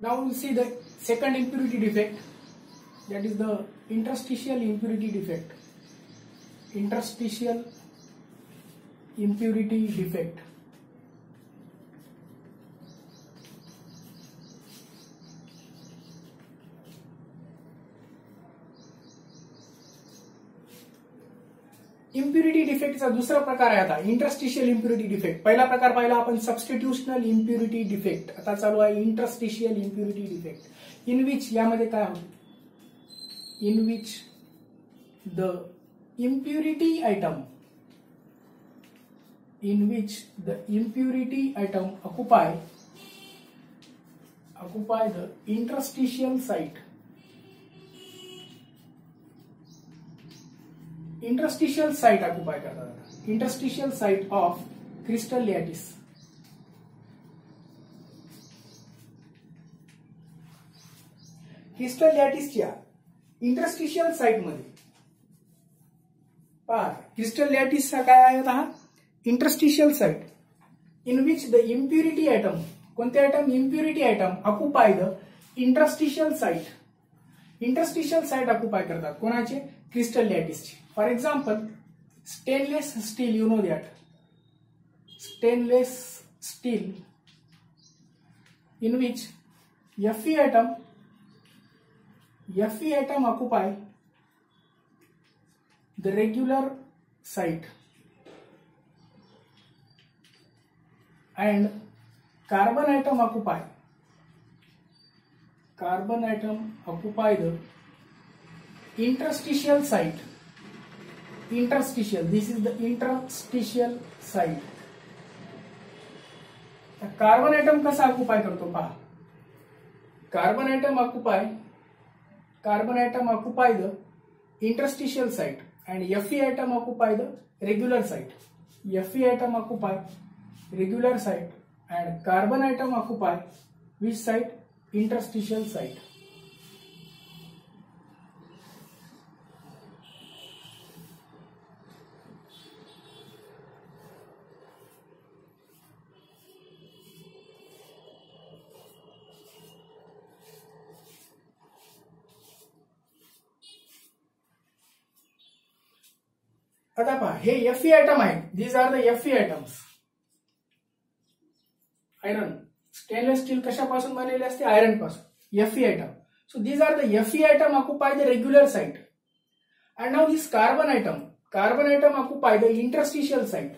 Now we see the second impurity defect, that is the interstitial impurity defect. Interstitial impurity defect. Impurity डिफेक्टचा दुसरा प्रकार आहे आता interstitial impurity defect. पहिला प्रकार पाहिला आपण सबस्टिट्यूशनल इम्प्युरिटी डिफेक्ट. आता चालू आहे interstitial impurity defect. In which, यामध्ये काय होतं, in which the impurity item, in which the impurity atom occupy the interstitial site. Interstitial site occupy करता है. Interstitial site of crystal lattice. Crystal लॅटिसच्या इंटरस्टिशियल साइट मध्ये पहा, क्रिस्टल लॅटिसचा काय आहे हा interstitial site in which the impurity item, कोणते item, impurity item occupy the interstitial site. Interstitial site occupy करतात कोणाचे, क्रिस्टल लॅटिसचे. For example stainless steel, you know that, stainless steel in which Fe atom occupy the regular site and carbon atom occupy the interstitial site. Interstitial, this is the interstitial site. Carbon atom कसा occupy करतो पहा, carbon atom occupy the interstitial site and Fe atom occupy the regular site. Fe atom occupy regular site and carbon atom occupy which site, interstitial site. आता पहा, हे Fe atom आहे, these are the Fe atoms. Iron, stainless steel कशापासून बनलेले असते, iron पासून. Fe atom. So these are the Fe atom occupy the regular site. And now this carbon atom occupy the interstitial site.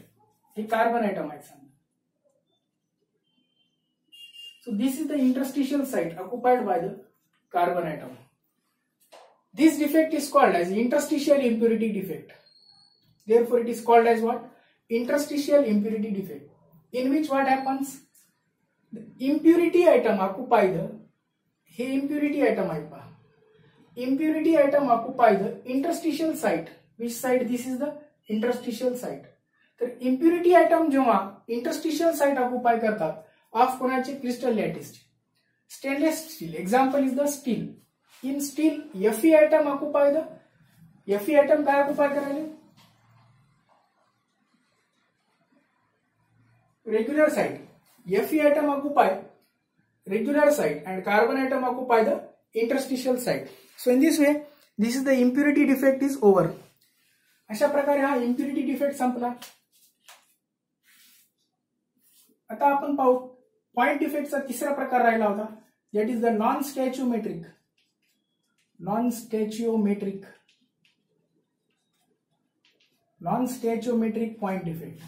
हे carbon atom आहे समजा. So this is the interstitial site occupied by the carbon atom. This defect is called as interstitial impurity defect. Therefore it is called as what, interstitial impurity defect, in which what happens, the impurity atom occupy the, hey impurity atom आहे पहा, impurity atom occupy the interstitial site. Which site, this is the interstitial site. तर impurity atom जेव्हा interstitial site occupy करतात of कोणाचे, crystal लॅटिसचे. Stainless steel, example is the steel. In steel Fe atom occupy the, Fe atom काय occupy करायले, regular site. Fe atom occupy regular site and carbon atom occupy the interstitial site. So in this way, this is the impurity defect is over. अशा प्रकारे हा impurity defect संपला. आता आपण पाहू point डिफेक्टचा तिसरा प्रकार राहिला होता, that is the non-stoichiometric point defect.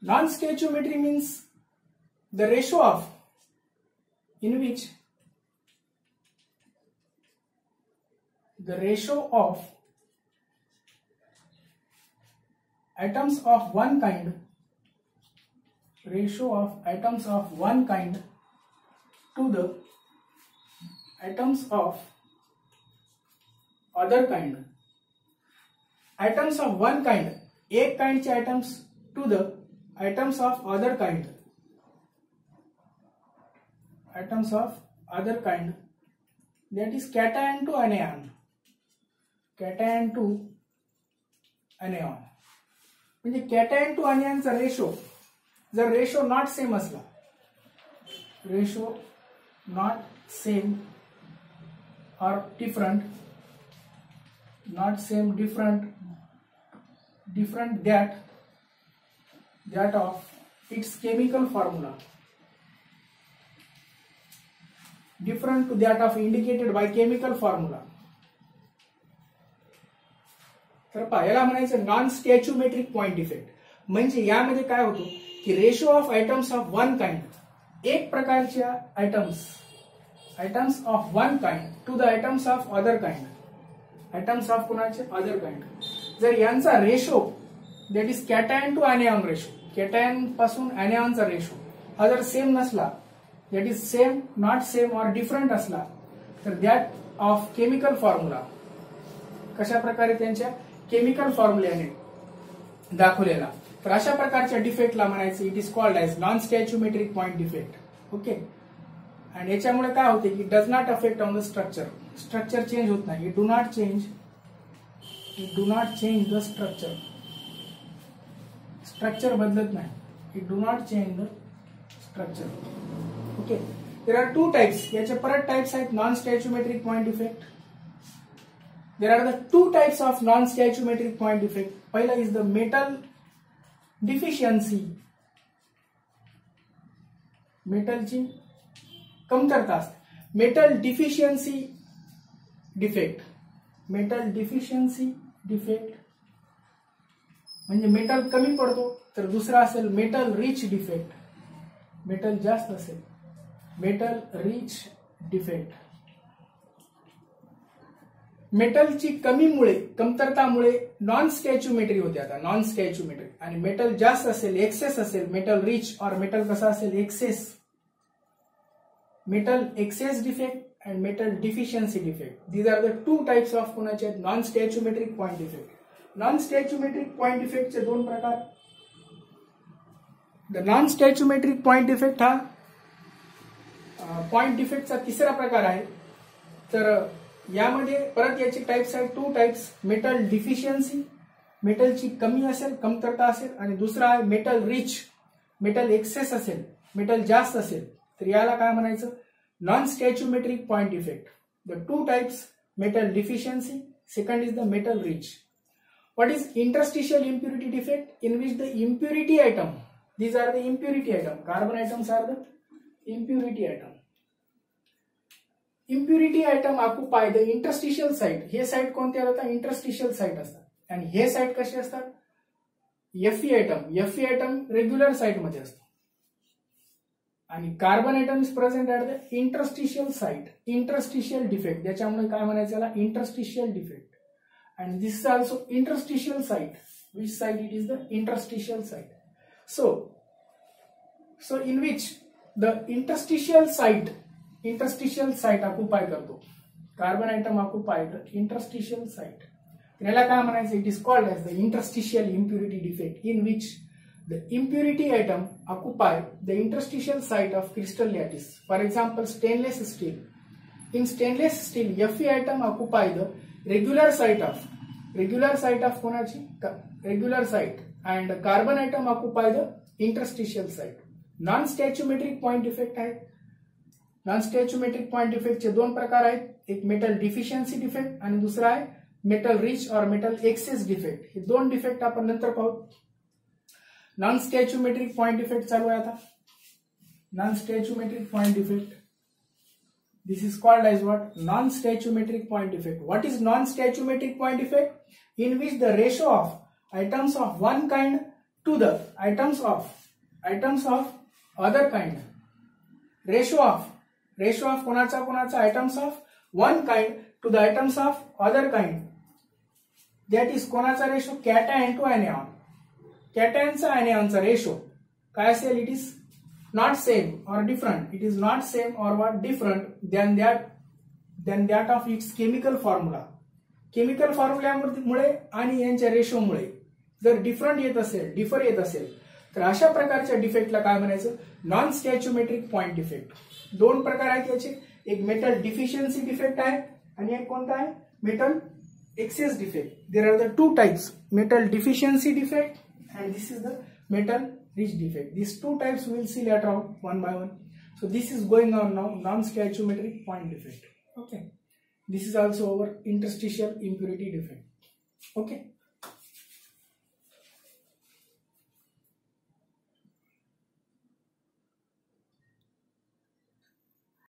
Non-stoichiometry means the ratio of, in which the ratio of atoms of one kind, to the atoms of other kind. Atoms of one kind, एक kind चे atoms to the atoms of other kind, that is cation to anion, म्हणजे cation to अनियनचा ratio जर ratio not same असला, ratio not same or different, not same, different that of its chemical formula, different to that of indicated by chemical formula. तर पहा याला म्हणायचं non stoichiometric point effect. म्हणजे यामध्ये काय होतो की ratio of items of one kind, एक प्रकारच्या items of one kind to the items of other kind, items of कोणाचे अदर काइंड, जर यांचा ratio that is cation to anion ratio, cation पासून अनियनचा रेशो हा जर सेम नसला, that is same, not same और डिफरंट असला, तर दॅट ऑफ केमिकल फॉर्म्युला, कशा प्रकारे त्यांच्या केमिकल फॉर्म्युल्याने दाखवलेला, तर अशा प्रकारच्या डिफेक्टला म्हणायचं it is called as non stoichiometric point defect. Okay. आणि याच्यामुळे काय होते की does not affect on the structure, structure change होत नाही, it do not change the structure, structure बदलत नाही, it do not change the structure. Okay. There are two types, याचे परत टाइप्स आहेत non stoichiometric point effect. There are the two types of non stoichiometric point effect. पहिला is the metal deficiency, मेटलची कमतरता असते, metal deficiency defect, metal deficiency defect म्हणजे metal कमी पडतो. तर दुसरा असेल मेटल रिच डिफेक्ट, मेटल जास्त असेल, मेटल रिच डिफेक्ट. मेटलची कमीमुळे, कमतरतामुळे नॉन स्टॅच्यूमेट्री होते, आता नॉन स्टॅच्यूमेट्री. आणि मेटल जास्त असेल, एक्सेस असेल, मेटल रिच और मेटल कसा असेल excess, metal excess defect and metal deficiency defect. These are the two types of कोणाचे non stoichiometric point defect. Non stoichiometric point डिफेक्टचे दोन प्रकार. The non stoichiometric point defect हा पॉइंट डिफेक्टचा तिसरा प्रकार आहे. तर यामध्ये परत याची टाइप्स आहेत, टू टाइप्स, मेटल डिफिशियन्सी, मेटलची कमी असेल, कमतरता असेल, आणि दुसरा आहे मेटल रिच, मेटल एक्सेस असेल, मेटल जास्त असेल, तर याला काय म्हणायचं non stoichiometric point effect. The two types, metal deficiency, second is the metal rich. What is interstitial impurity defect? In which the impurity item, these are the impurity atom, carbon atoms are the impurity atom. Impurity atom occupy the interstitial site. हे site कोणते असतात? Interstitial site असतात. आणि हे site कशी असतात? Fe atom regular site मध्ये असतो. आणि carbon atom is present at the interstitial site, interstitial defect. त्याच्यामुळे काय म्हणायचं याला इंटरस्टिशियल डिफेक्ट. आणि this is also interstitial site. Which site? It is the interstitial site. So in which the interstitial site occupy करतो, carbon item occupy the interstitial site. याला काय म्हणायचं? It is called as the interstitial impurity defect, in which the impurity atom occupy the interstitial site of crystal lattice. For example, stainless steel. In stainless steel, Fe atom occupy the regular site of कोणाची? Regular site. And carbon atom occupy the interstitial site. Non stoichiometric point defect आहे. Non stoichiometric point डिफेक्टचे दोन प्रकार आहेत, एक metal deficiency defect आणि दुसरा आहे मेटल रिच और मेटल एक्सेस डिफेक्ट. हे दोन डिफेक्ट आपण नंतर पाहू. नॉन स्टॅच्यूमेट्रिक पॉइंट डिफेक्ट चालू आहे आता. Non stoichiometric point defect, this is called as what? Non stoichiometric point defect. What is non stoichiometric point defect? In which the ratio of items of one kind to the items of other kind. Ratio of कोणाचा items of one kind to the items of other kind. That is कोणाचा ratio? Cation to anion. कॅटायनचा anionचा ratio काय असेल? It is not same or different. It is not same or what? Different than that of its chemical formula. Chemical फॉर्म्युल्यामुळे आणि यांच्या रेशोमुळे जर differ येत असेल तर अशा प्रकारच्या डिफेक्टला काय म्हणायचं? Non stoichiometric point defect. दोन प्रकार आहेत याचे, एक मेटल डिफिशियन्सी डिफेक्ट आहे आणि एक कोणता आहे? Metal excess defect. There are the two types, metal deficiency defect and this is the metal rich defect. These two types we will see later on one by one. So this is going on now, non-stoichiometric point defect. Okay, this is also our interstitial impurity defect. Okay.